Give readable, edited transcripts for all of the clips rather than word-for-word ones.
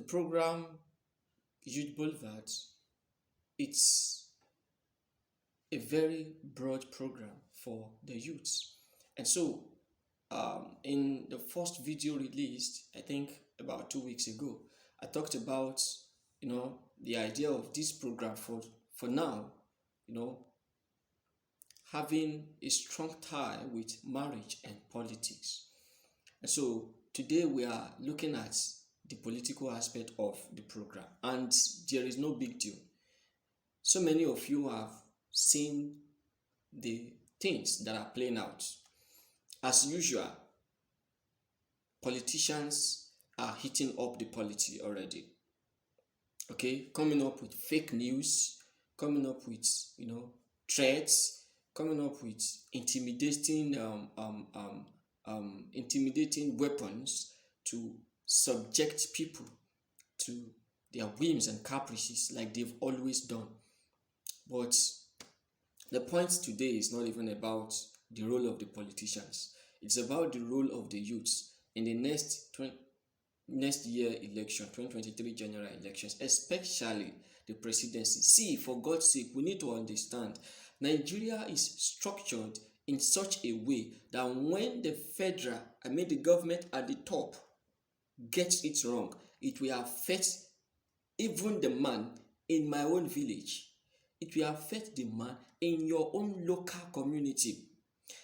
program Youth Boulevard, it's a very broad program for the youths. And so, in the first video released, I think about 2 weeks ago, I talked about the idea of this program for now, having a strong tie with marriage and politics. And so today we are looking at the political aspect of the program, and there is no big deal. So many of you have seen the things that are playing out. As usual, politicians are heating up the polity already. Okay, coming up with fake news, coming up with threats, coming up with intimidating weapons to subject people to their whims and caprices like they've always done. But the point today is not even about the role of the politicians. It's about the role of the youths in the next year election, 2023 general elections, especially the presidency. See, for God's sake, we need to understand Nigeria is structured in such a way that when the government at the top gets it wrong, it will affect even the man in my own village. It will affect the man in your own local community.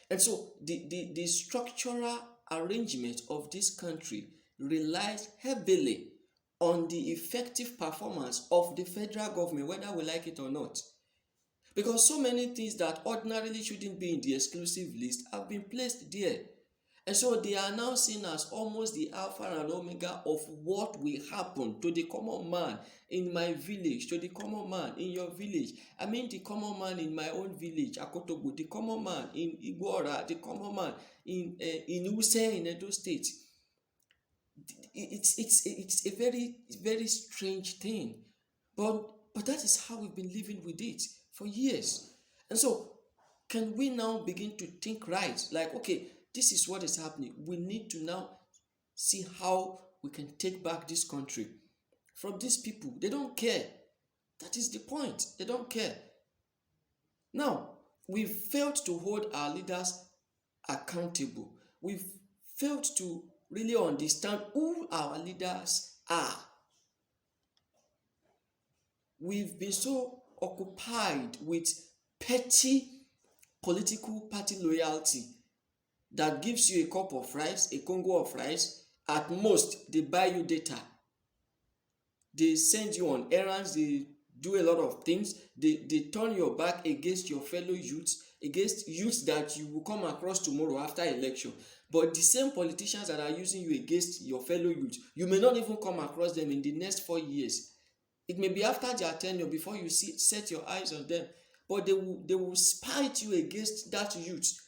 And so the structural arrangement of this country relies heavily on the effective performance of the federal government, whether we like it or not. Because so many things that ordinarily shouldn't be in the exclusive list have been placed there. And so they are now seen as almost the alpha and omega of what will happen to the common man in my village, to the common man in your village. I mean the common man in my own village, Akotobu, the common man in Igwora, the common man in Use in Edo State. It's a very, very strange thing. But that is how we've been living with it for years. And so, can we now begin to think right? Like, okay, this is what is happening. We need to now see how we can take back this country from these people. They don't care. That is the point. They don't care. Now, we've failed to hold our leaders accountable. We've failed to really understand who our leaders are. We've been so occupied with petty political party loyalty that gives you a cup of rice, a Congo of rice. At most, they buy you data. They send you on errands. They do a lot of things. They turn your back against your fellow youths, against youths that you will come across tomorrow after election. But the same politicians that are using you against your fellow youths, you may not even come across them in the next 4 years. It may be after their tenure before you set your eyes on them. But they will spite you against that youth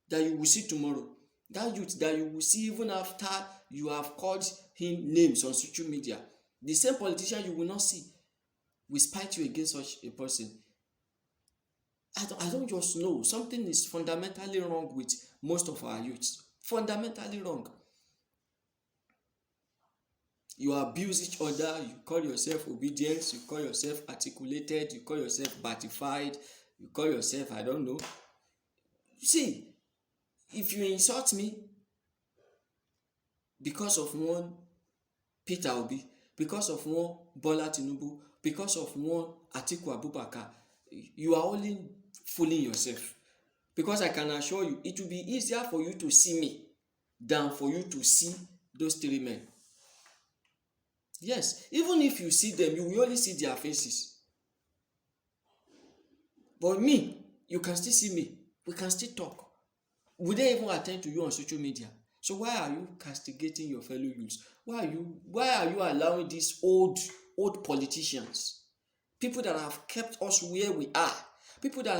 that you will see tomorrow. That youth that you will see even after you have called him names on social media. The same politician you will not see will spite you against such a person. I don't just know. Something is fundamentally wrong with most of our youths. Fundamentally wrong. You abuse each other, you call yourself obedient, you call yourself articulated, you call yourself batified, you call yourself, I don't know. See, if you insult me because of one Peter Obi, because of one Bola Tinubu, because of one Atiku Abubakar, you are only fooling yourself. Because I can assure you, it will be easier for you to see me than for you to see those three men. Yes, even if you see them, you will only see their faces. But me, you can still see me. We can still talk. We don't even attend to you on social media. So why are you castigating your fellow youths? Why are you allowing these old politicians, people that have kept us where we are, people that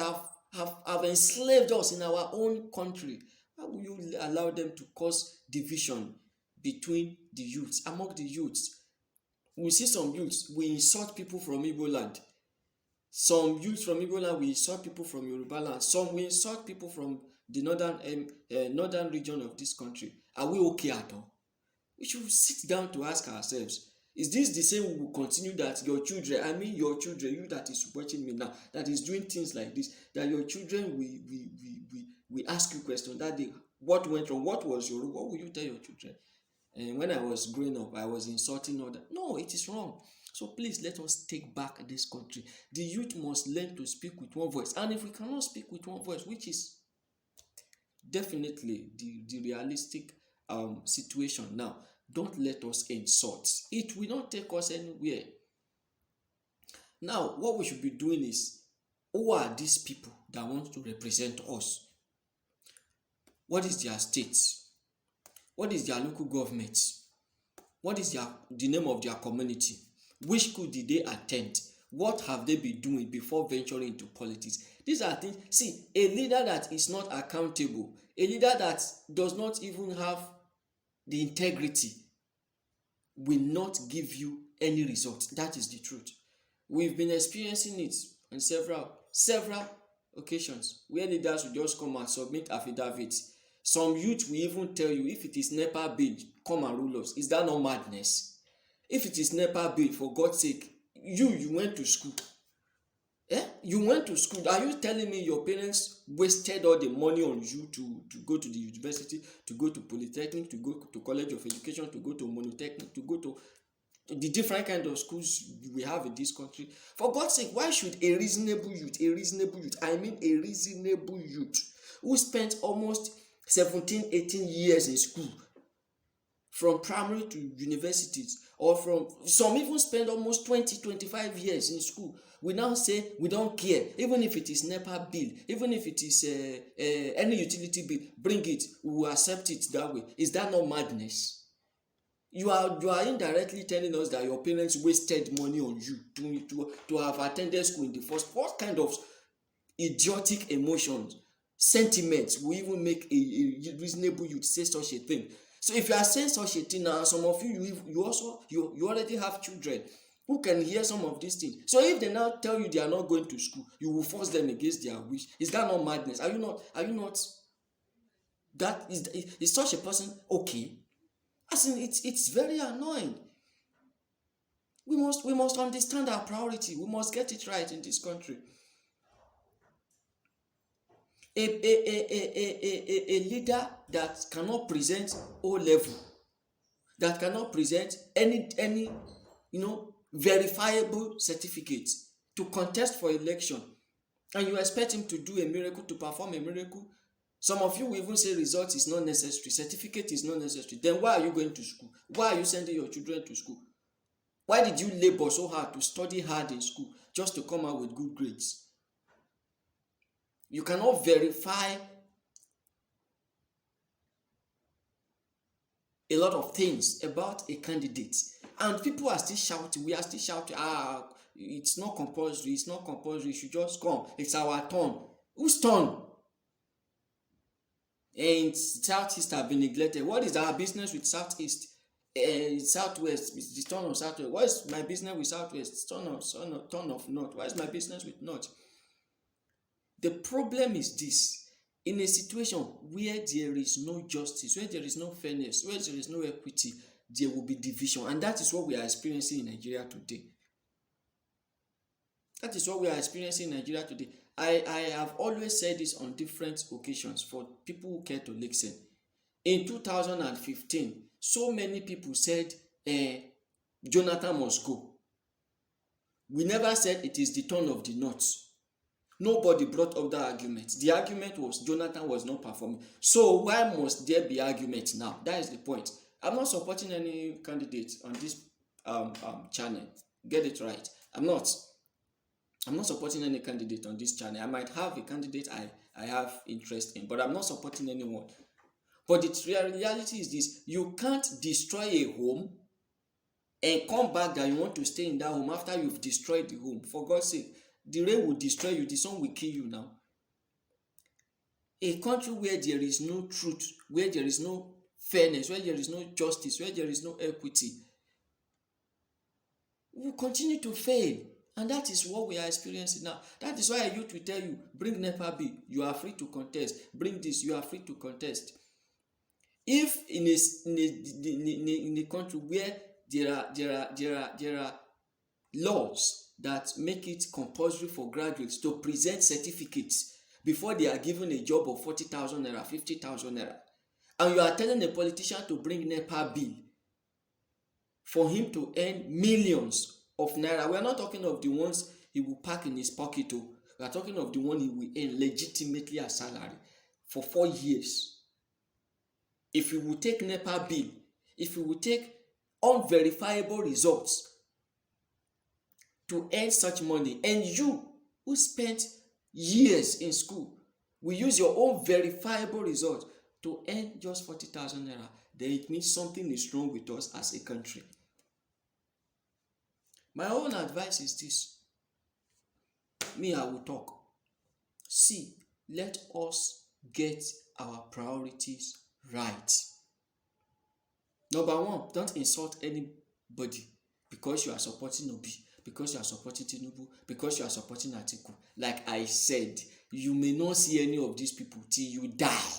have enslaved us in our own country? Why will you allow them to cause division between the youths, among the youths? We see some youths, we insult people from Igbo land. Some youths from Igbo land, we insult people from Yoruba land. Some we insult people from the northern region of this country. Are we okay at all? We should sit down to ask ourselves, Is this the same we will continue, that your children, I mean your children, you that is watching me now, that is doing things like this, that your children we ask you questions that day, what went wrong, what was your role, what will you tell your children? And when I was growing up, I was insulting all that. No, it is wrong. So please let us take back this country. The youth must learn to speak with one voice. And if we cannot speak with one voice, which is definitely the realistic situation now, don't let us insult. It will not take us anywhere. Now, what we should be doing is, who are these people that want to represent us? What is their state? What is their local government? What is the name of their community? Which school did they attend? What have they been doing before venturing into politics? These are things. See, a leader that is not accountable, a leader that does not even have the integrity, will not give you any result. That is the truth. We've been experiencing it on several occasions where leaders will just come and submit affidavits. Some youth will even tell you, if it is NEPA bill, come and rule us. Is that not madness? If it is NEPA bill, for God's sake, you went to school. You went to school. Are you telling me your parents wasted all the money on you to go to the university, to go to polytechnic, to go to college of education, to go to monotechnic, to go to the different kind of schools we have in this country? For God's sake, why should a reasonable youth, I mean a reasonable youth, who spent almost 17, 18 years in school, from primary to universities, or from some even spend almost 20, 25 years in school, we now say we don't care, even if it is NEPA bill, even if it is any utility bill, bring it, we will accept it that way. Is that not madness? You are indirectly telling us that your parents wasted money on you to have attended school in the first. What kind of idiotic emotions, sentiments will even make a reasonable youth say such a thing? So if you are saying such a thing now, some of you already have children who can hear some of these things. So if they now tell you they are not going to school, you will force them against their wish. Is that not madness? Are you not that is such a person okay? As in, it's very annoying. We must understand our priority. We must get it right in this country. A leader that cannot present O level, that cannot present any verifiable certificate to contest for election, and you expect him to do a miracle, to perform a miracle. Some of you will even say result is not necessary, certificate is not necessary. Then why are you going to school? Why are you sending your children to school? Why did you labor so hard to study hard in school just to come out with good grades? You cannot verify a lot of things about a candidate, and people are still shouting. We are still shouting, it's not compulsory, you should just come, it's our turn. Whose turn? And Southeast have been neglected. What is our business with Southeast? Southwest, it's the turn of Southwest. What is my business with Southwest? Turn of North. What is my business with North? The problem is this: in a situation where there is no justice, where there is no fairness, where there is no equity, there will be division. And that is what we are experiencing in Nigeria today. I have always said this on different occasions for people who care to listen. In 2015, so many people said Jonathan must go. We never said it is the turn of the North. Nobody brought up that argument. The argument was Jonathan was not performing. So why must there be argument now? That is the point. I'm not supporting any candidate on this channel. Get it right. I'm not supporting any candidate on this channel. I might have a candidate I have interest in, but I'm not supporting anyone. But the reality is this: you can't destroy a home and come back that you want to stay in that home after you've destroyed the home. For God's sake, the rain will destroy you, the sun will kill you now. A country where there is no truth, where there is no fairness, where there is no justice, where there is no equity, will continue to fail. And that is what we are experiencing now. That is why a youth will tell you, bring NEPA bill, you are free to contest. Bring this, you are free to contest. If in a country where there are laws that make it compulsory for graduates to present certificates before they are given a job of 40,000 naira, 50,000 naira. And you are telling a politician to bring NEPA bill for him to earn millions of naira. We are not talking of the ones he will pack in his pocket. We are talking of the one he will earn legitimately as salary for 4 years. If you will take NEPA bill, if you will take unverifiable results to earn such money, and you who spent years in school will use your own verifiable results to earn just 40,000 naira, then it means something is wrong with us as a country. My own advice is this. Me, I will talk. See, let us get our priorities right. Number one, don't insult anybody because you are supporting Obi, because you are supporting Tinubu, because you are supporting Atiku. Like I said, you may not see any of these people till you die.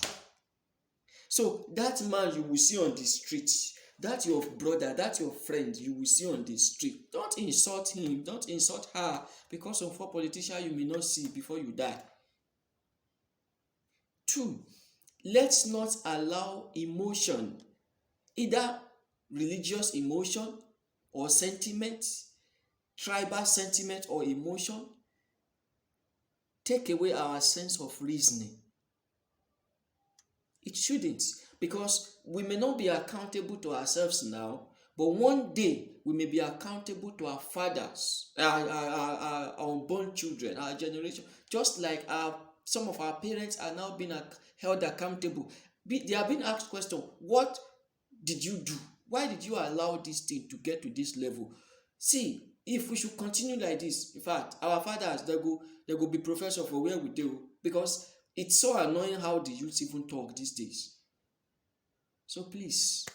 So that man you will see on the street, that your brother, that your friend you will see on the street, don't insult him, don't insult her, because of four politicians you may not see before you die. 2, let's not allow emotion, either religious emotion or sentiment, tribal sentiment or emotion, take away our sense of reasoning. It shouldn't, because we may not be accountable to ourselves now, but one day we may be accountable to our fathers, our unborn children, our generation, just like some of our parents are now being held accountable. They are being asked questions. What did you do? Why did you allow this thing to get to this level? See, if we should continue like this, in fact, our fathers, they go be professor for where we do, because it's so annoying how the youth even talk these days. So please,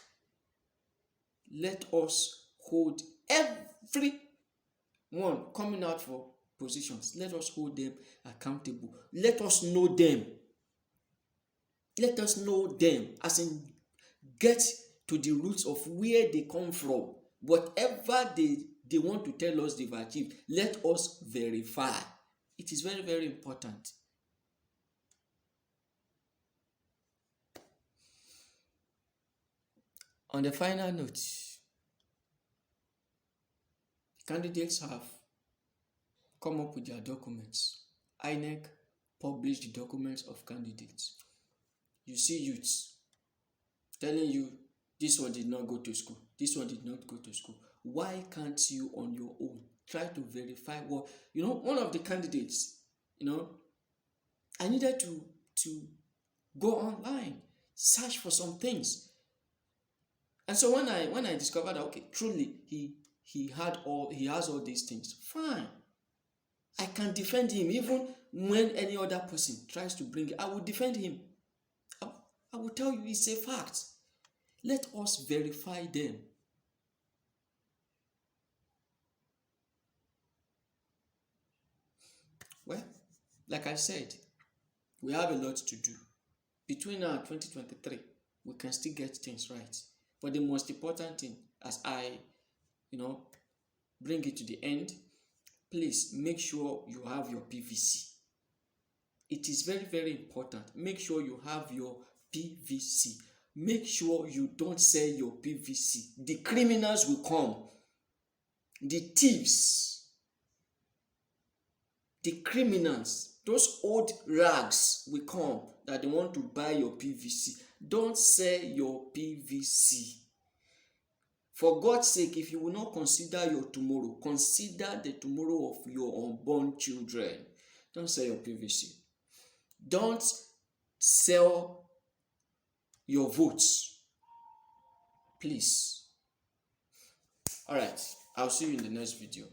let us hold everyone coming out for positions. Let us hold them accountable. Let us know them. Let us know them, as in get to the roots of where they come from. Whatever they want to tell us they've achieved, let us verify. It is very, very important. On the final note, candidates have come up with their documents. INEC published the documents of candidates. You see youths telling you, this one did not go to school, this one did not go to school. Why can't you on your own try to verify what, one of the candidates, I needed to go online, search for some things. And so when I discovered that, okay, truly he has all these things, fine. I can defend him. Even when any other person tries to bring it, I will defend him. I will tell you it's a fact. Let us verify them. Well, like I said, we have a lot to do. Between now and 2023, we can still get things right. But the most important thing, as I, bring it to the end, please make sure you have your PVC. It is very, very important. Make sure you have your PVC. Make sure you don't sell your PVC. The criminals will come. The thieves, the criminals, those old rags will come that they want to buy your PVC. Don't sell your PVC. For God's sake, if you will not consider your tomorrow, consider the tomorrow of your unborn children. Don't sell your PVC. Don't sell your votes. Please. All right. I'll see you in the next video.